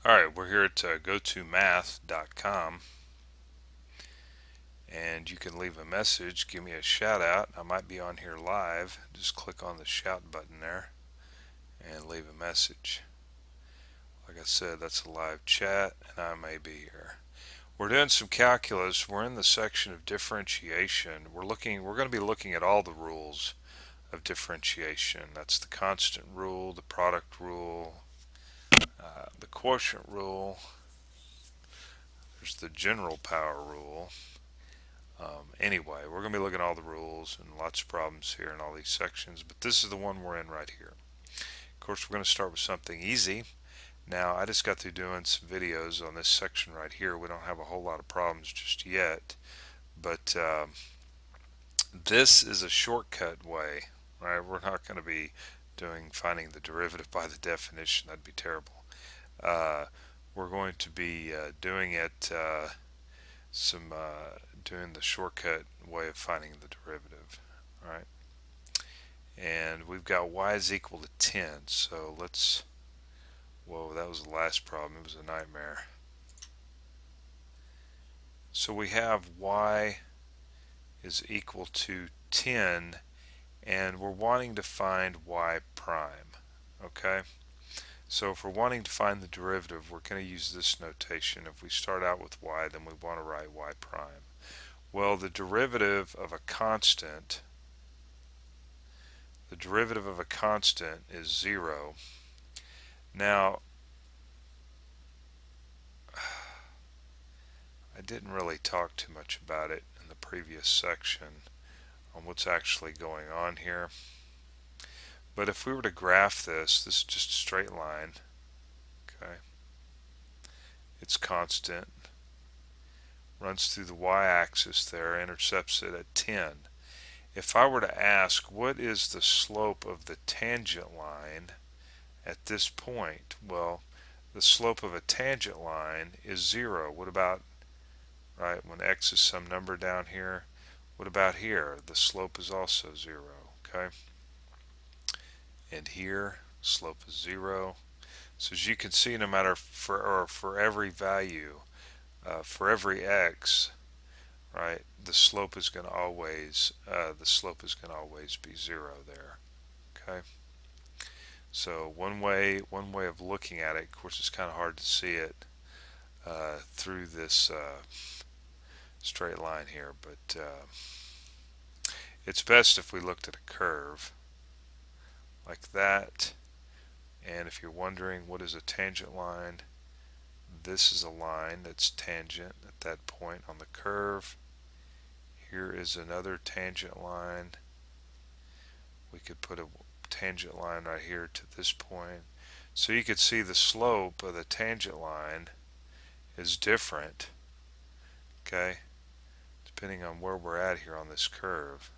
Alright, we're here at gotomath.com, and you can leave a message, give me a shout out. I might be on here live. Just click on the shout button there and leave a message. Like I said, that's a live chat and I may be here. We're doing some calculus. We're in the section of differentiation. We're going to be looking at all the rules of differentiation. That's the constant rule, the product rule, the quotient rule. There's the general power rule. Anyway, we're going to be looking at all the rules and lots of problems here in all these sections, but this is the one we're in right here. Of course, we're going to start with something easy. Now, I just got through doing some videos on this section right here. We don't have a whole lot of problems just yet, but this is a shortcut way, right? We're not going to be finding the derivative by the definition. That'd be terrible. We're going to be doing it doing the shortcut way of finding the derivative. All right, and we've got y is equal to 10. So let's, whoa, that was the last problem. It was a nightmare. So we have y is equal to 10, and we're wanting to find y prime. Okay, so if we're wanting to find the derivative, we're going to use this notation. If we start out with y, then we want to write y prime. Well, the derivative of a constant is 0. Now, I didn't really talk too much about it in the previous section on what's actually going on here. But if we were to graph this is just a straight line. Okay, it's constant, runs through the y-axis there, intercepts it at 10. If I were to ask what is the slope of the tangent line at this point, well, the slope of a tangent line is 0. What about, right, when x is some number down here? What about here? The slope is also 0. Okay, and here slope is 0. So as you can see, no matter for every value, for every x, right, the slope is going to always be 0 there. Okay, so one way of looking at it, of course it's kind of hard to see it through this straight line here, but it's best if we looked at a curve like that. And if you're wondering what is a tangent line, this is a line that's tangent at that point on the curve. Here is another tangent line. We could put a tangent line right here to this point. So you could see the slope of the tangent line is different, okay, depending on where we're at here on this curve.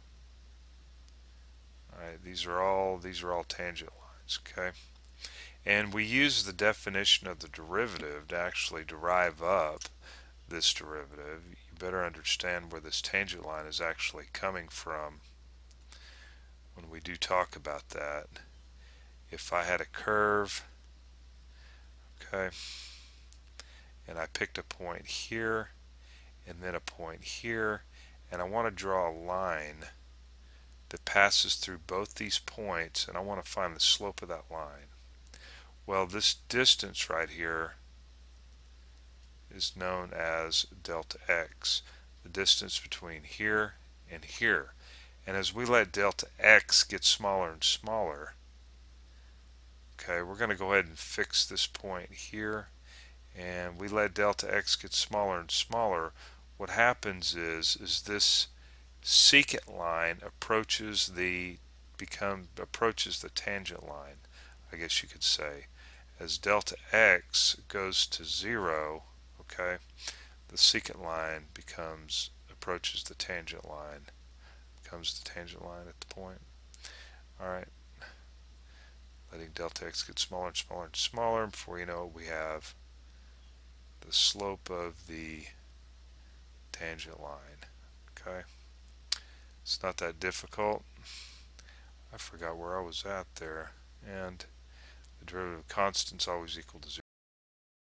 All right, these are all tangent lines, okay? And we use the definition of the derivative to actually derive up this derivative. You better understand where this tangent line is actually coming from when we do talk about that. If I had a curve, okay, and I picked a point here and then a point here, and I want to draw a line that passes through both these points, and I want to find the slope of that line. Well, this distance right here is known as delta x, the distance between here and here. And as we let delta x get smaller and smaller, okay, we're going to go ahead and fix this point here, and we let delta x get smaller and smaller. What happens is this secant line approaches the tangent line, I guess you could say. As delta x goes to 0, okay, the secant line approaches the tangent line, becomes the tangent line at the point. All right, letting delta x get smaller and smaller and smaller. Before you know it, we have the slope of the tangent line. Okay, it's not that difficult. I forgot where I was at there, and the derivative of constant is always equal to 0.